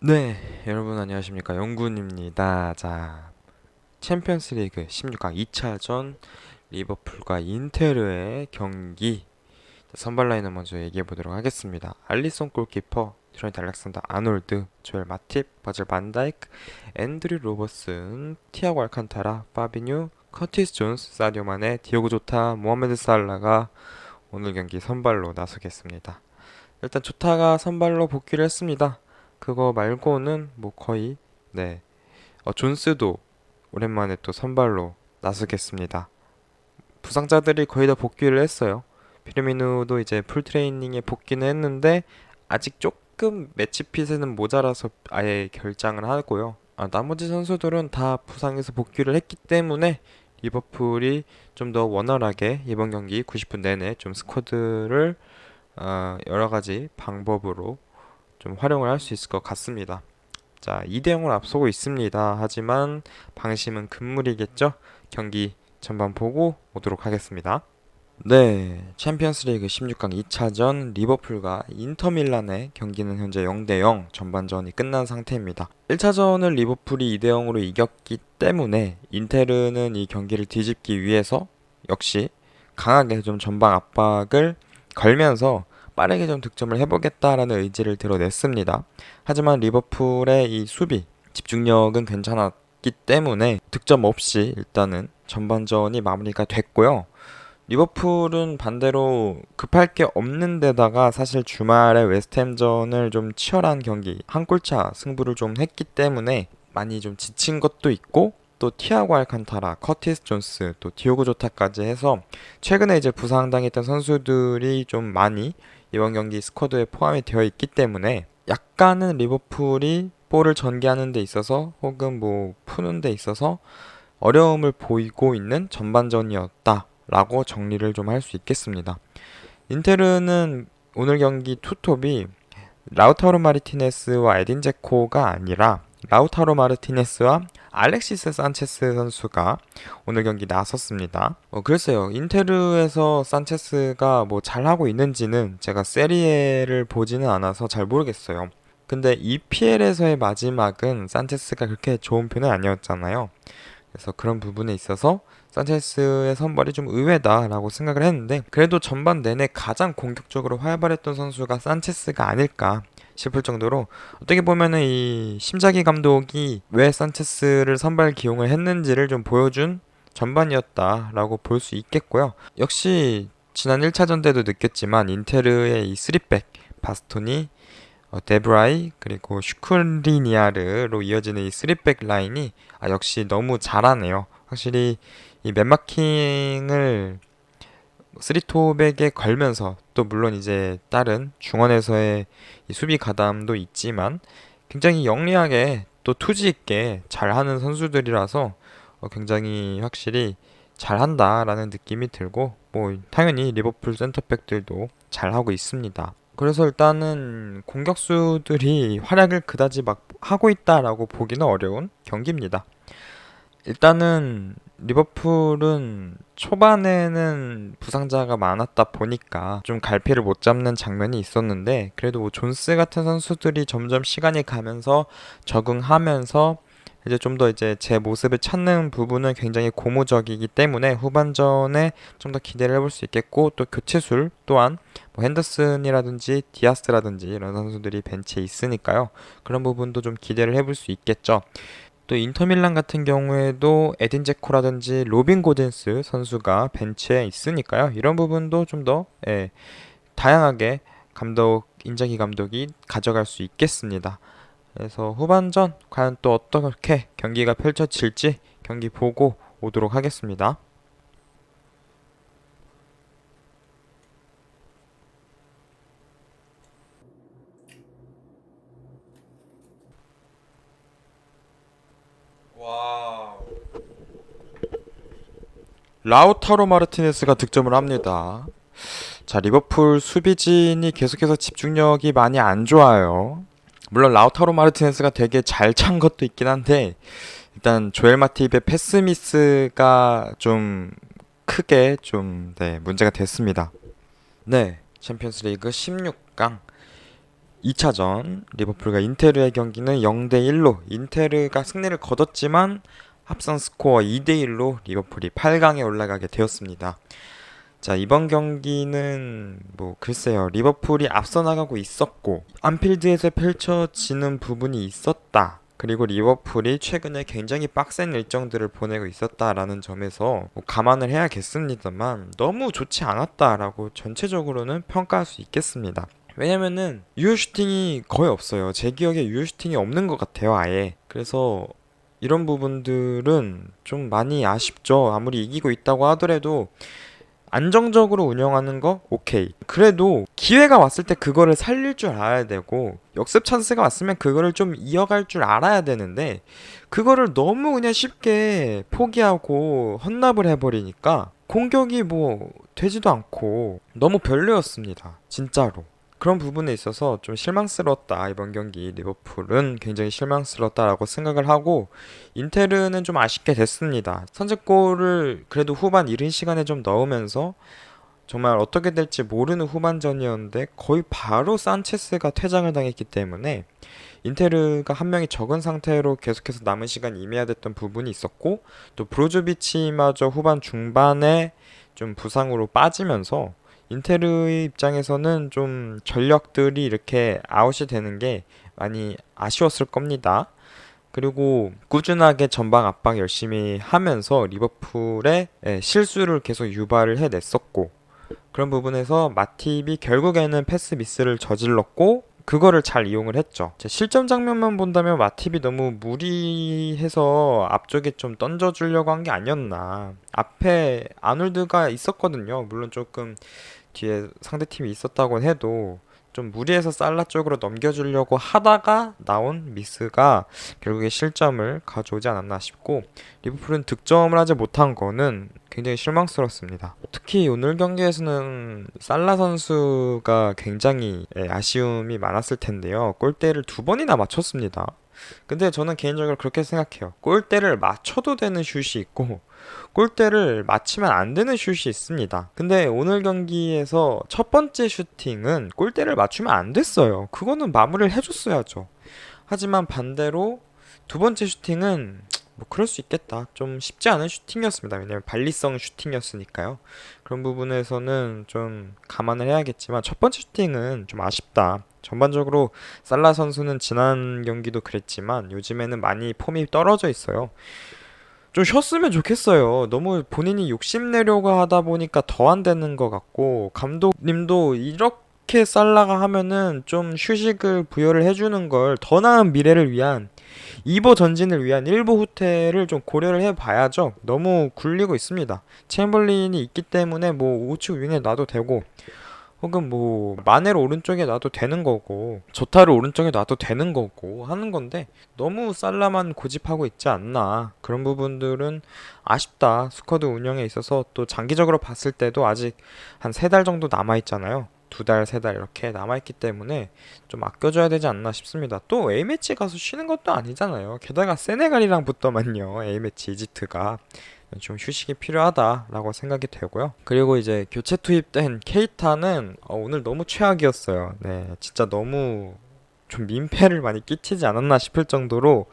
네, 여러분 안녕하십니까? 영군입니다. 자, 챔피언스리그 16강 2차전 리버풀과 인테르의 경기 선발 라인을 먼저 얘기해 보도록 하겠습니다. 알리송 골키퍼, 트렌트 알렉산더 아놀드, 조엘 마팁, 버질 반다이크, 앤드류 로버슨, 티아고 알칸타라, 파비뉴, 커티스 존스, 사디오 마네, 디오고 조타, 모하메드 살라가 오늘 경기 선발로 나서겠습니다. 일단 조타가 선발로 복귀를 했습니다. 그거 말고는 뭐 거의 네 존스도 오랜만에 또 선발로 나서겠습니다. 부상자들이 거의 다 복귀를 했어요. 피르미누도 이제 풀 트레이닝에 복귀는 했는데 아직 조금 매치 핏에는 모자라서 아예 결장을 하고요. 나머지 선수들은 다 부상에서 복귀를 했기 때문에 리버풀이 좀 더 원활하게 이번 경기 90분 내내 좀 스쿼드를 여러 가지 방법으로 좀 활용을 할 수 있을 것 같습니다. 자, 2대 0으로 앞서고 있습니다. 하지만 방심은 금물이겠죠? 경기 전반 보고 오도록 하겠습니다. 네, 챔피언스리그 16강 2차전 리버풀과 인터밀란의 경기는 현재 0대 0 전반전이 끝난 상태입니다. 1차전을 리버풀이 2대 0으로 이겼기 때문에 인테르는 이 경기를 뒤집기 위해서 역시 강하게 좀 전방 압박을 걸면서 빠르게 좀 득점을 해보겠다라는 의지를 드러냈습니다. 하지만 리버풀의 이 수비 집중력은 괜찮았기 때문에 득점 없이 일단은 전반전이 마무리가 됐고요. 리버풀은 반대로 급할 게 없는 데다가 사실 주말에 웨스트햄전을 좀 치열한 경기 한 골차 승부를 좀 했기 때문에 많이 좀 지친 것도 있고 또 티아고 알칸타라, 커티스 존스, 또 디오고 조타까지 해서 최근에 이제 부상당했던 선수들이 좀 많이 이번 경기 스쿼드에 포함이 되어 있기 때문에 약간은 리버풀이 볼을 전개하는 데 있어서 혹은 뭐 푸는 데 있어서 어려움을 보이고 있는 전반전이었다라고 정리를 좀 할 수 있겠습니다. 인테르는 오늘 경기 투톱이 라우타로 마르티네스와 에딘 제코가 아니라 라우타로 마르티네스와 알렉시스 산체스 선수가 오늘 경기 나섰습니다. 글쎄요. 인테르에서 산체스가 뭐 잘하고 있는지는 제가 세리에를 보지는 않아서 잘 모르겠어요. 근데 EPL에서의 마지막은 산체스가 그렇게 좋은 편은 아니었잖아요. 그래서 그런 부분에 있어서 산체스의 선발이 좀 의외다라고 생각을 했는데 그래도 전반 내내 가장 공격적으로 활발했던 선수가 산체스가 아닐까 싶을 정도로 어떻게 보면은 이 심자기 감독이 왜 산체스를 선발 기용을 했는지를 좀 보여준 전반이었다라고 볼 수 있겠고요. 역시 지난 1차전 때도 느꼈지만 인테르의 이 3백 바스토니 데브라이 그리고 슈크리니아르로 이어지는 이 3백 라인이 역시 너무 잘하네요. 확실히 이 맨마킹을 3톱에게 걸면서 또 물론 이제 다른 중원에서의 이 수비 가담도 있지만 굉장히 영리하게 또 투지 있게 잘하는 선수들이라서 굉장히 확실히 잘한다라는 느낌이 들고 뭐 당연히 리버풀 센터백들도 잘하고 있습니다. 그래서 일단은 공격수들이 활약을 그다지 막 하고 있다라고 보기는 어려운 경기입니다. 일단은 리버풀은 초반에는 부상자가 많았다 보니까 좀 갈피를 못 잡는 장면이 있었는데 그래도 뭐 존스 같은 선수들이 점점 시간이 가면서 적응하면서 이제 좀 더 이제 제 모습을 찾는 부분은 굉장히 고무적이기 때문에 후반전에 좀 더 기대를 해볼 수 있겠고 또 교체술 또한 뭐 핸더슨이라든지 디아스라든지 이런 선수들이 벤치에 있으니까요. 그런 부분도 좀 기대를 해볼 수 있겠죠. 또 인터밀란 같은 경우에도 에딘 제코라든지 로빈 고든스 선수가 벤치에 있으니까요. 이런 부분도 좀 더 다양하게 인자기 감독이 가져갈 수 있겠습니다. 그래서 후반전 과연 또 어떻게 경기가 펼쳐질지 경기 보고 오도록 하겠습니다. 와우. 라우타로 마르티네스가 득점을 합니다. 자, 리버풀 수비진이 계속해서 집중력이 많이 안 좋아요. 물론 라우타로 마르티네스가 되게 잘 찬 것도 있긴 한데 일단 조엘 마팁의 패스 미스가 좀 크게 좀 문제가 됐습니다. 네, 챔피언스리그 16강 2차전 리버풀과 인테르의 경기는 0대1로 인테르가 승리를 거뒀지만 합산 스코어 2대1로 리버풀이 8강에 올라가게 되었습니다. 자, 이번 경기는 뭐 글쎄요. 리버풀이 앞서 나가고 있었고 안필드에서 펼쳐지는 부분이 있었다. 그리고 리버풀이 최근에 굉장히 빡센 일정들을 보내고 있었다라는 점에서 뭐 감안을 해야겠습니다만 너무 좋지 않았다라고 전체적으로는 평가할 수 있겠습니다. 왜냐면은 유효 슈팅이 거의 없어요. 제 기억에 유효 슈팅이 없는 것 같아요, 아예. 그래서 이런 부분들은 좀 많이 아쉽죠. 아무리 이기고 있다고 하더라도 안정적으로 운영하는 거 오케이. 그래도 기회가 왔을 때 그거를 살릴 줄 알아야 되고 역습 찬스가 왔으면 그거를 좀 이어갈 줄 알아야 되는데 그거를 너무 그냥 쉽게 포기하고 헌납을 해버리니까 공격이 뭐 되지도 않고 너무 별로였습니다. 진짜로. 그런 부분에 있어서 좀 실망스러웠다. 이번 경기 리버풀은 굉장히 실망스러웠다라고 생각을 하고 인테르는 좀 아쉽게 됐습니다. 선제골을 그래도 후반 이른 시간에 좀 넣으면서 정말 어떻게 될지 모르는 후반전이었는데 거의 바로 산체스가 퇴장을 당했기 때문에 인테르가 한 명이 적은 상태로 계속해서 남은 시간 임해야 됐던 부분이 있었고 또 브로조비치마저 후반 중반에 좀 부상으로 빠지면서 인테르의 입장에서는 좀 전력들이 이렇게 아웃이 되는 게 많이 아쉬웠을 겁니다. 그리고 꾸준하게 전방 압박 열심히 하면서 리버풀의 실수를 계속 유발을 해냈었고 그런 부분에서 마팁이 결국에는 패스 미스를 저질렀고 그거를 잘 이용을 했죠. 실점 장면만 본다면 마팁이 너무 무리해서 앞쪽에 좀 던져주려고 한 게 아니었나. 앞에 아놀드가 있었거든요. 물론 조금 뒤에 상대팀이 있었다고 해도 좀 무리해서 살라 쪽으로 넘겨주려고 하다가 나온 미스가 결국에 실점을 가져오지 않았나 싶고 리버풀은 득점을 하지 못한 거는 굉장히 실망스럽습니다. 특히 오늘 경기에서는 살라 선수가 굉장히 아쉬움이 많았을 텐데요. 골대를 두 번이나 맞췄습니다. 근데 저는 개인적으로 그렇게 생각해요. 골대를 맞춰도 되는 슛이 있고 골대를 맞히면 안 되는 슛이 있습니다. 근데 오늘 경기에서 첫 번째 슈팅은 골대를 맞추면 안 됐어요. 그거는 마무리를 해줬어야죠. 하지만 반대로 두 번째 슈팅은 뭐 그럴 수 있겠다. 좀 쉽지 않은 슈팅이었습니다. 왜냐면 발리성 슈팅이었으니까요. 그런 부분에서는 좀 감안을 해야겠지만 첫 번째 슈팅은 좀 아쉽다. 전반적으로 살라 선수는 지난 경기도 그랬지만 요즘에는 많이 폼이 떨어져 있어요. 좀 쉬었으면 좋겠어요. 너무 본인이 욕심내려고 하다 보니까 더 안 되는 것 같고 감독님도 이렇게 살라가 하면은 좀 휴식을 부여를 해주는 걸 더 나은 미래를 위한 2보 전진을 위한 1보 후퇴를 좀 고려를 해봐야죠. 너무 굴리고 있습니다. 챔벌린이 있기 때문에 뭐 우측 윙에 놔도 되고 혹은 뭐 마네를 오른쪽에 놔도 되는 거고 조타를 오른쪽에 놔도 되는 거고 하는 건데 너무 살라만 고집하고 있지 않나. 그런 부분들은 아쉽다. 스쿼드 운영에 있어서 또 장기적으로 봤을 때도 아직 한 3달 정도 남아있잖아요. 2달, 3달 이렇게 남아있기 때문에 좀 아껴줘야 되지 않나 싶습니다. 또 A매치 가서 쉬는 것도 아니잖아요. 게다가 세네갈이랑 붙더만요. A매치 이집트가. 좀 휴식이 필요하다라고 생각이 되고요. 그리고 이제 교체 투입된 케이타는 오늘 너무 최악이었어요. 네, 진짜 너무 좀 민폐를 많이 끼치지 않았나 싶을 정도로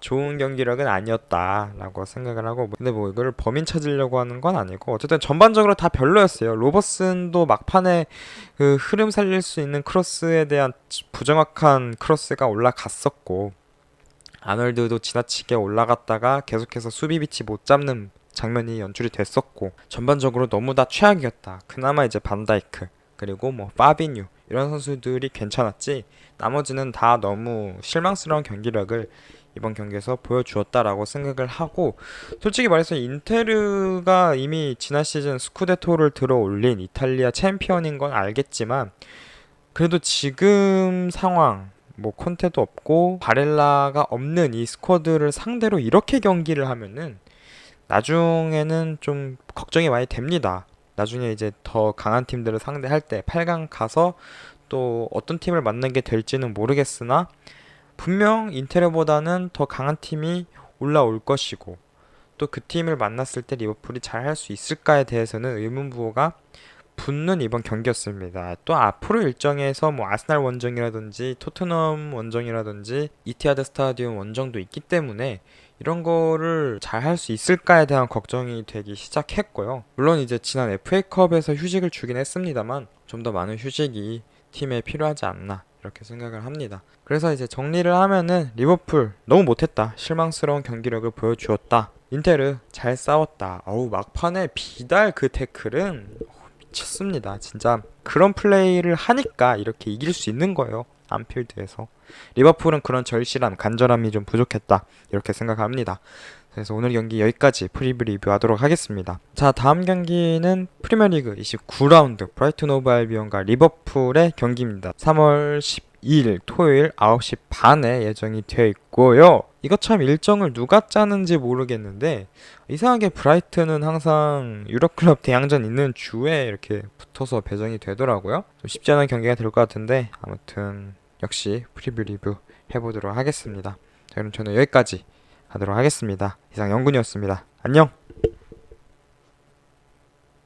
좋은 경기력은 아니었다라고 생각을 하고 근데 뭐 이걸 범인 찾으려고 하는 건 아니고 어쨌든 전반적으로 다 별로였어요. 로버슨도 막판에 그 흐름 살릴 수 있는 크로스에 대한 부정확한 크로스가 올라갔었고 아놀드도 지나치게 올라갔다가 계속해서 수비 위치 못 잡는 장면이 연출이 됐었고 전반적으로 너무 다 최악이었다. 그나마 이제 반다이크 그리고 뭐 파비뉴 이런 선수들이 괜찮았지 나머지는 다 너무 실망스러운 경기력을 이번 경기에서 보여주었다라고 생각을 하고 솔직히 말해서 인테르가 이미 지난 시즌 스쿠데토를 들어 올린 이탈리아 챔피언인 건 알겠지만 그래도 지금 상황 뭐 콘테도 없고 바렐라가 없는 이 스쿼드를 상대로 이렇게 경기를 하면은 나중에는 좀 걱정이 많이 됩니다. 나중에 이제 더 강한 팀들을 상대할 때 8강 가서 또 어떤 팀을 만나게 될지는 모르겠으나 분명 인테르보다는 더 강한 팀이 올라올 것이고 또 그 팀을 만났을 때 리버풀이 잘 할 수 있을까에 대해서는 의문부호가 붙는 이번 경기였습니다. 또 앞으로 일정에서 뭐 아스날 원정이라든지 토트넘 원정이라든지 이티하드 스타디움 원정도 있기 때문에 이런 거를 잘 할 수 있을까에 대한 걱정이 되기 시작했고요. 물론 이제 지난 FA컵에서 휴식을 주긴 했습니다만 좀 더 많은 휴식이 팀에 필요하지 않나 이렇게 생각을 합니다. 그래서 이제 정리를 하면은 리버풀 너무 못했다. 실망스러운 경기력을 보여주었다. 인테르 잘 싸웠다. 어우 막판에 비달 그 태클은 미쳤습니다. 진짜 그런 플레이를 하니까 이렇게 이길 수 있는 거예요. 안필드에서. 리버풀은 그런 절실함, 간절함이 좀 부족했다. 이렇게 생각합니다. 그래서 오늘 경기 여기까지 프리뷰 리뷰하도록 하겠습니다. 자, 다음 경기는 프리미어리그 29라운드 브라이튼 오브 알비온과 리버풀의 경기입니다. 3월 12일 토요일 9시 반에 예정이 되어 있고요. 이거 참 일정을 누가 짜는지 모르겠는데 이상하게 브라이튼은 항상 유럽클럽 대항전 있는 주에 이렇게 붙어서 배정이 되더라고요. 좀 쉽지 않은 경기가 될 것 같은데 아무튼 역시 프리뷰 리뷰 해보도록 하겠습니다. 자, 그럼 저는 여기까지 하도록 하겠습니다. 이상 영군이었습니다. 안녕!